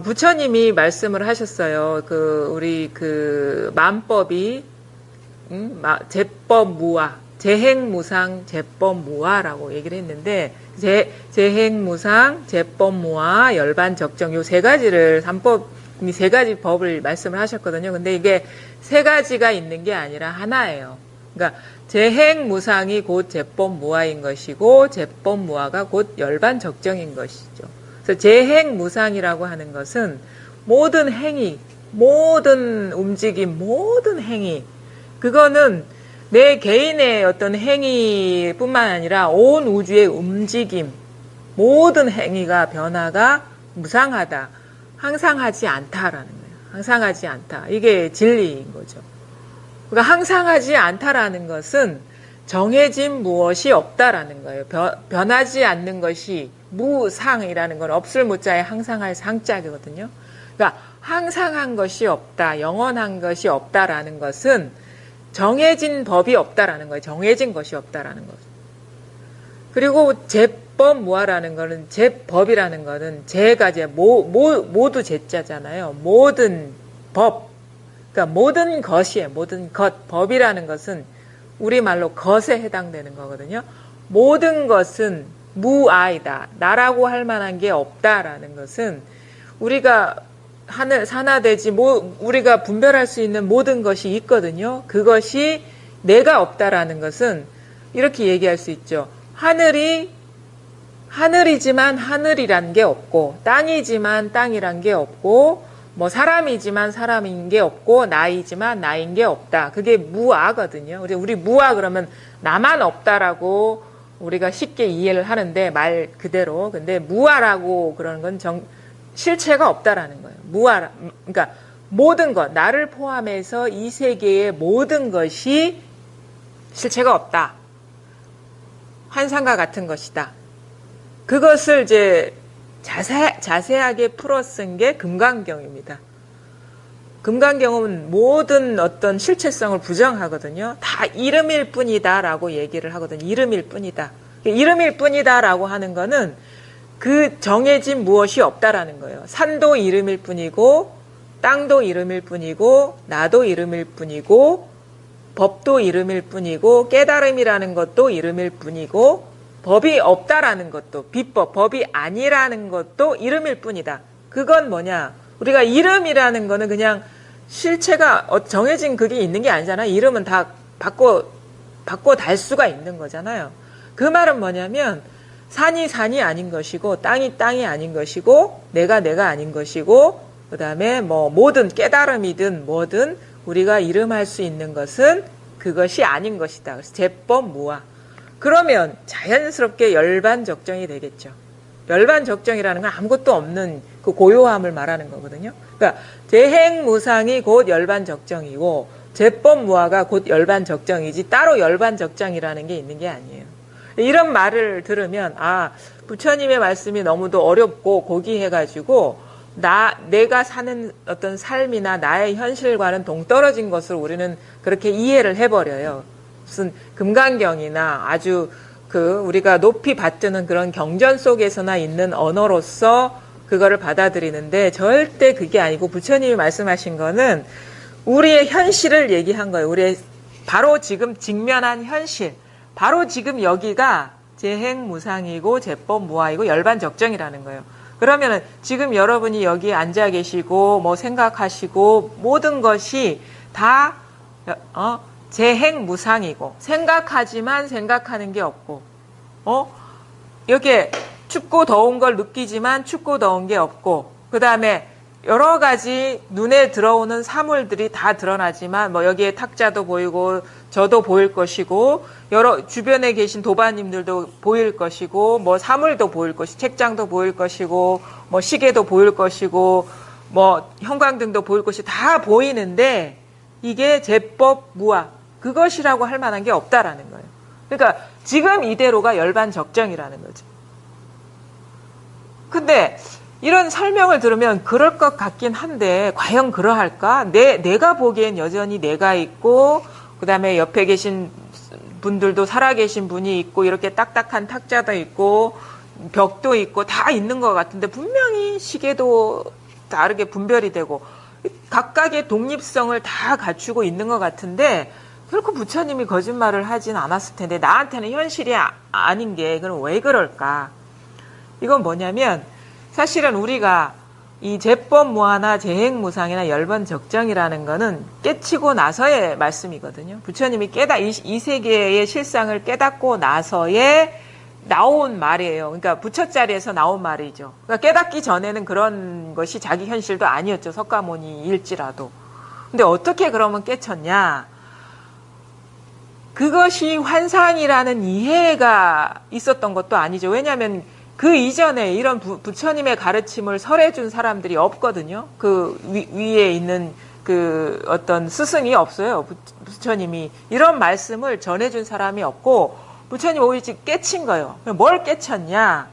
부처님이 말씀을 하셨어요. 우리 만법이, 제법무아, 재행무상, 제법무아라고 얘기를 했는데, 재행무상, 제법무아, 열반적정, 요 세 가지를, 삼법이 세 가지 법을 말씀을 하셨거든요. 근데 이게 세 가지가 있는 게 아니라 하나예요. 그러니까, 재행무상이 곧 제법무아인 것이고, 제법무아가 곧 열반적정인 것이죠. 그래서 재행무상이라고 하는 것은 모든 행위, 모든 움직임, 모든 행위, 그거는 내 개인의 어떤 행위뿐만 아니라 온 우주의 움직임, 모든 행위가 변화가 무상하다, 항상 하지 않다라는 거예요. 항상 하지 않다. 이게 진리인 거죠. 그러니까 항상 하지 않다라는 것은 정해진 무엇이 없다라는 거예요. 변하지 않는 것이 무상이라는 건 없을 무자에 항상할 상자거든요. 그러니까 항상한 것이 없다, 영원한 것이 없다라는 것은 정해진 법이 없다라는 거예요. 정해진 것이 없다라는 것. 그리고 제법무아라는 거는, 제법이라는 거는 제가 이제 모두 제자잖아요. 모든 법, 그러니까 모든 것이에요. 모든 것. 법이라는 것은 우리말로 것에 해당되는 거거든요. 모든 것은 무아이다. 나라고 할 만한 게 없다라는 것은 우리가 산하대지 우리가 분별할 수 있는 모든 것이 있거든요. 그것이 내가 없다라는 것은 이렇게 얘기할 수 있죠. 하늘이지만 하늘이란 게 없고, 땅이지만 땅이란 게 없고, 뭐 사람이지만 사람인 게 없고, 나이지만 나인 게 없다. 그게 무아거든요. 우리 무아 그러면 나만 없다라고 우리가 쉽게 이해를 하는데, 말 그대로. 근데 무아라고 그러는 건 실체가 없다라는 거예요. 그러니까 모든 것, 나를 포함해서 이 세계의 모든 것이 실체가 없다. 환상과 같은 것이다. 그것을 이제 자세하게 풀어 쓴 게 금강경입니다. 금강경은 모든 어떤 실체성을 부정하거든요. 다 이름일 뿐이다라고 얘기를 하거든요. 이름일 뿐이다. 이름일 뿐이다라고 하는 거는 그 정해진 무엇이 없다라는 거예요. 산도 이름일 뿐이고, 땅도 이름일 뿐이고, 나도 이름일 뿐이고, 법도 이름일 뿐이고, 깨달음이라는 것도 이름일 뿐이고, 법이 없다라는 것도, 비법, 법이 아니라는 것도 이름일 뿐이다. 그건 뭐냐? 우리가 이름이라는 거는 그냥 실체가 정해진 그게 있는 게 아니잖아요. 이름은 다 바꿔 달 수가 있는 거잖아요. 그 말은 뭐냐면 산이 산이 아닌 것이고, 땅이 땅이 아닌 것이고, 내가 아닌 것이고, 그 다음에 뭐 모든 깨달음이든 뭐든 우리가 이름할 수 있는 것은 그것이 아닌 것이다. 그래서 제법무아. 그러면 자연스럽게 열반적정이 되겠죠. 열반적정이라는 건 아무것도 없는 그 고요함을 말하는 거거든요. 그러니까 재행무상이 곧 열반적정이고, 제법무아가 곧 열반적정이지 따로 열반적정이라는 게 있는 게 아니에요. 이런 말을 들으면 부처님의 말씀이 너무도 어렵고 고귀해가지고 내가 사는 어떤 삶이나 나의 현실과는 동떨어진 것을 우리는 그렇게 이해를 해버려요. 무슨 금강경이나 아주 우리가 높이 받드는 그런 경전 속에서나 있는 언어로서 그거를 받아들이는데 절대 그게 아니고, 부처님이 말씀하신 거는 우리의 현실을 얘기한 거예요. 우리의 바로 지금 직면한 현실. 바로 지금 여기가 재행무상이고 제법무아이고 열반적정이라는 거예요. 그러면은 지금 여러분이 여기 앉아 계시고 뭐 생각하시고 모든 것이 다 재행무상이고, 생각하지만 생각하는 게 없고, 여기에 춥고 더운 걸 느끼지만 춥고 더운 게 없고, 그 다음에 여러 가지 눈에 들어오는 사물들이 다 드러나지만 뭐 여기에 탁자도 보이고 저도 보일 것이고, 여러 주변에 계신 도반님들도 보일 것이고, 뭐 사물도 보일 것이고, 책장도 보일 것이고, 뭐 시계도 보일 것이고, 뭐 형광등도 보일 것이 다 보이는데 이게 제법무아, 그것이라고 할 만한 게 없다라는 거예요. 그러니까 지금 이대로가 열반적정이라는 거죠. 근데 이런 설명을 들으면 그럴 것 같긴 한데 과연 그러할까? 내가 보기엔 여전히 내가 있고, 그 다음에 옆에 계신 분들도 살아계신 분이 있고, 이렇게 딱딱한 탁자도 있고 벽도 있고 다 있는 것 같은데, 분명히 시계도 다르게 분별이 되고 각각의 독립성을 다 갖추고 있는 것 같은데 결코 부처님이 거짓말을 하진 않았을 텐데 나한테는 현실이 아닌 게 그럼 왜 그럴까? 이건 뭐냐면 사실은 우리가 이 제법무하나 재행무상이나 열반적정이라는 거는 깨치고 나서의 말씀이거든요. 부처님이 이 세계의 실상을 깨닫고 나서의 나온 말이에요. 그러니까 부처자리에서 나온 말이죠. 그러니까 깨닫기 전에는 그런 것이 자기 현실도 아니었죠. 석가모니일지라도. 근데 어떻게 그러면 깨쳤냐? 그것이 환상이라는 이해가 있었던 것도 아니죠. 왜냐하면 그 이전에 이런 부처님의 가르침을 설해준 사람들이 없거든요. 그 위에 있는 그 어떤 스승이 없어요. 부처님이 이런 말씀을 전해준 사람이 없고 부처님 오히려 깨친 거예요. 뭘 깨쳤냐?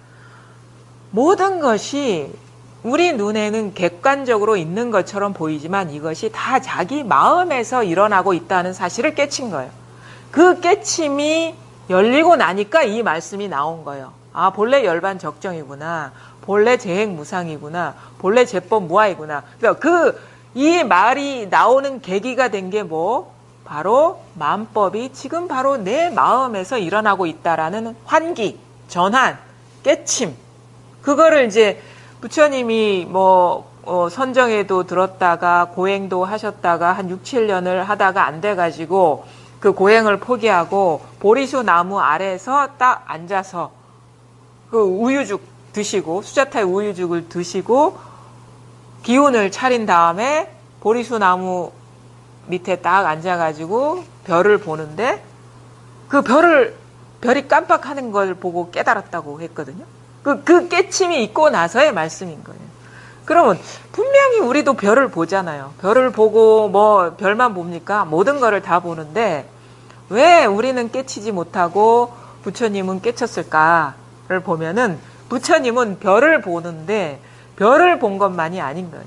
모든 것이 우리 눈에는 객관적으로 있는 것처럼 보이지만 이것이 다 자기 마음에서 일어나고 있다는 사실을 깨친 거예요. 그 깨침이 열리고 나니까 이 말씀이 나온 거예요. 아, 본래 열반적정이구나. 본래 재행무상이구나. 본래 제법무아이구나. 그러니까 이 말이 나오는 계기가 된 게 뭐? 바로 만법이 지금 바로 내 마음에서 일어나고 있다라는 환기, 전환, 깨침. 그거를 이제 부처님이 선정에도 들었다가 고행도 하셨다가 한 6, 7년을 하다가 안 돼가지고 그 고행을 포기하고 보리수 나무 아래에서 딱 앉아서 그 우유죽 드시고 수자타의 우유죽을 드시고 기운을 차린 다음에 보리수 나무 밑에 딱 앉아가지고 별을 보는데 그 별이 깜빡하는 걸 보고 깨달았다고 했거든요. 그 깨침이 있고 나서의 말씀인 거예요. 그러면 분명히 우리도 별을 보잖아요. 별을 보고 별만 봅니까? 모든 거를 다 보는데 왜 우리는 깨치지 못하고 부처님은 깨쳤을까를 보면은 부처님은 별을 보는데 별을 본 것만이 아닌 거예요.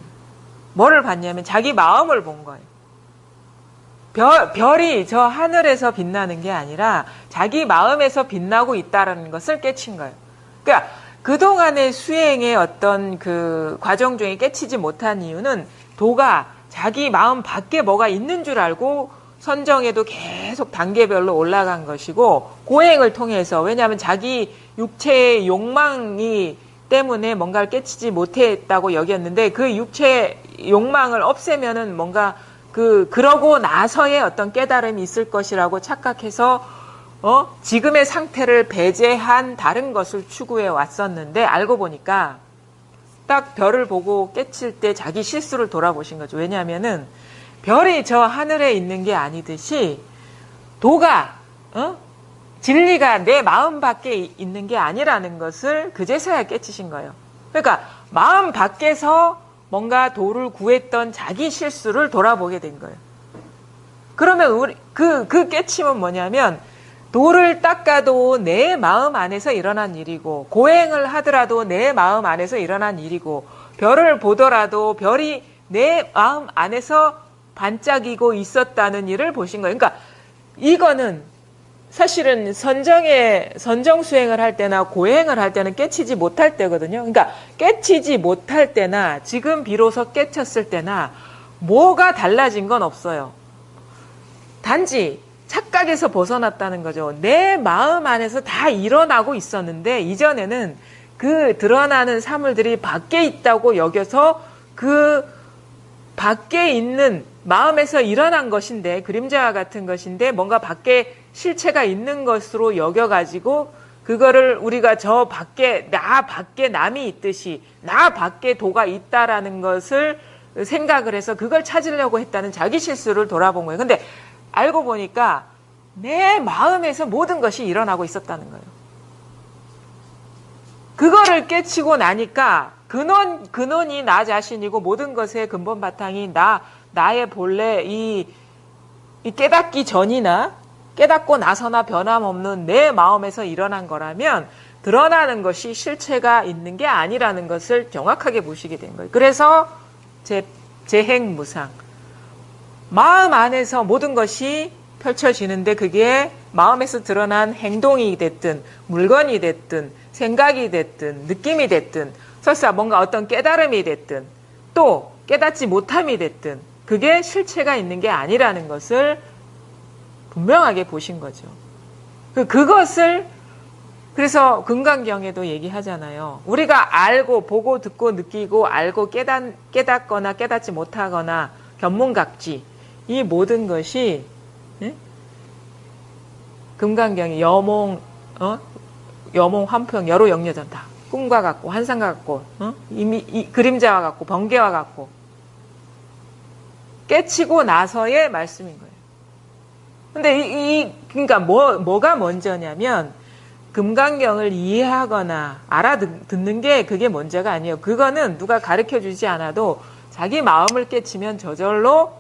뭐를 봤냐면 자기 마음을 본 거예요. 별이 저 하늘에서 빛나는 게 아니라 자기 마음에서 빛나고 있다는 것을 깨친 거예요. 그러니까 그동안의 수행의 어떤 그 과정 중에 깨치지 못한 이유는 도가 자기 마음 밖에 뭐가 있는 줄 알고 선정에도 계속 단계별로 올라간 것이고 고행을 통해서 왜냐하면 자기 육체의 욕망이 때문에 뭔가를 깨치지 못했다고 여겼는데 그 육체의 욕망을 없애면은 뭔가 그러고 나서의 어떤 깨달음이 있을 것이라고 착각해서 지금의 상태를 배제한 다른 것을 추구해 왔었는데 알고 보니까 딱 별을 보고 깨칠 때 자기 실수를 돌아보신 거죠. 왜냐하면은 별이 저 하늘에 있는 게 아니듯이 도가 진리가 내 마음 밖에 있는 게 아니라는 것을 그제서야 깨치신 거예요. 그러니까 마음 밖에서 뭔가 도를 구했던 자기 실수를 돌아보게 된 거예요. 그러면 그 깨침은 뭐냐면 도를 닦아도 내 마음 안에서 일어난 일이고 고행을 하더라도 내 마음 안에서 일어난 일이고 별을 보더라도 별이 내 마음 안에서 반짝이고 있었다는 일을 보신 거예요. 그러니까 이거는 사실은 선정 수행을 할 때나 고행을 할 때는 깨치지 못할 때거든요. 그러니까 깨치지 못할 때나 지금 비로소 깨쳤을 때나 뭐가 달라진 건 없어요. 단지 착각에서 벗어났다는 거죠. 내 마음 안에서 다 일어나고 있었는데 이전에는 그 드러나는 사물들이 밖에 있다고 여겨서 그 밖에 있는 마음에서 일어난 것인데 그림자와 같은 것인데 뭔가 밖에 실체가 있는 것으로 여겨가지고 그거를 우리가 저 밖에 나 밖에 남이 있듯이 나 밖에 도가 있다라는 것을 생각을 해서 그걸 찾으려고 했다는 자기 실수를 돌아본 거예요. 근데 알고 보니까 내 마음에서 모든 것이 일어나고 있었다는 거예요. 그거를 깨치고 나니까 근원이 나 자신이고 모든 것의 근본 바탕이 나의 본래 이 깨닫기 전이나 깨닫고 나서나 변함없는 내 마음에서 일어난 거라면 드러나는 것이 실체가 있는 게 아니라는 것을 정확하게 보시게 된 거예요. 그래서 재행무상. 마음 안에서 모든 것이 펼쳐지는데 그게 마음에서 드러난 행동이 됐든 물건이 됐든 생각이 됐든 느낌이 됐든 설사 뭔가 어떤 깨달음이 됐든 또 깨닫지 못함이 됐든 그게 실체가 있는 게 아니라는 것을 분명하게 보신 거죠. 그것을 그래서 금강경에도 얘기하잖아요. 우리가 알고 보고 듣고 느끼고 알고 깨닫거나 깨닫지 못하거나 견문각지 이 모든 것이 금강경이 여몽 환풍 여로 역려전 다 꿈과 같고 환상과 같고 이미 그림자와 같고 번개와 같고 깨치고 나서의 말씀인 거예요. 근데 그러니까 뭐가 먼저냐면 금강경을 이해하거나 알아듣는 게 그게 문제가 아니에요. 그거는 누가 가르쳐 주지 않아도 자기 마음을 깨치면 저절로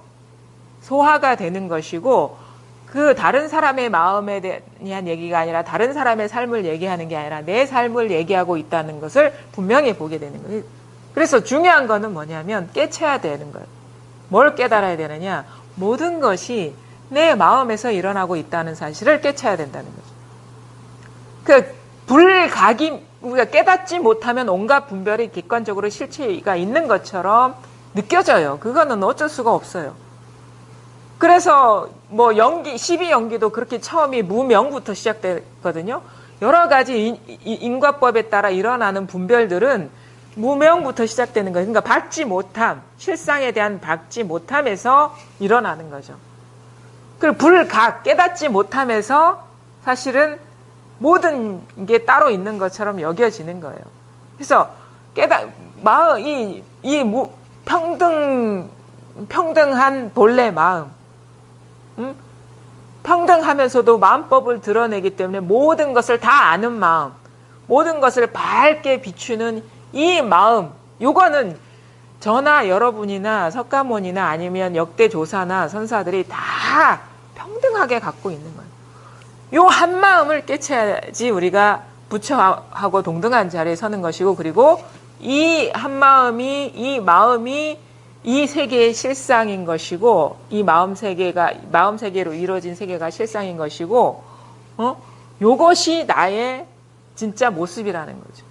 소화가 되는 것이고 그 다른 사람의 마음에 대한 얘기가 아니라 다른 사람의 삶을 얘기하는 게 아니라 내 삶을 얘기하고 있다는 것을 분명히 보게 되는 거예요. 그래서 중요한 거는 뭐냐면 깨쳐야 되는 거예요. 뭘 깨달아야 되느냐? 모든 것이 내 마음에서 일어나고 있다는 사실을 깨쳐야 된다는 거죠. 우리가 깨닫지 못하면 온갖 분별이 객관적으로 실체가 있는 것처럼 느껴져요. 그거는 어쩔 수가 없어요. 그래서 뭐 연기, 12연기도 그렇게 처음이 무명부터 시작됐거든요. 여러 가지 인과법에 따라 일어나는 분별들은 무명부터 시작되는 거예요. 그러니까 받지 못함, 실상에 대한 받지 못함에서 일어나는 거죠. 그리고 불각, 깨닫지 못함에서 사실은 모든 게 따로 있는 것처럼 여겨지는 거예요. 그래서 평등한 본래 마음, 평등하면서도 마음법을 드러내기 때문에 모든 것을 다 아는 마음, 모든 것을 밝게 비추는 이 마음, 요거는 저나 여러분이나 석가모니나 아니면 역대 조사나 선사들이 다 평등하게 갖고 있는 거예요. 요 한 마음을 깨쳐야지 우리가 부처하고 동등한 자리에 서는 것이고, 그리고 이 한 마음이, 이 마음이 이 세계의 실상인 것이고, 이 마음 세계로 이루어진 세계가 실상인 것이고, 요것이 나의 진짜 모습이라는 거죠.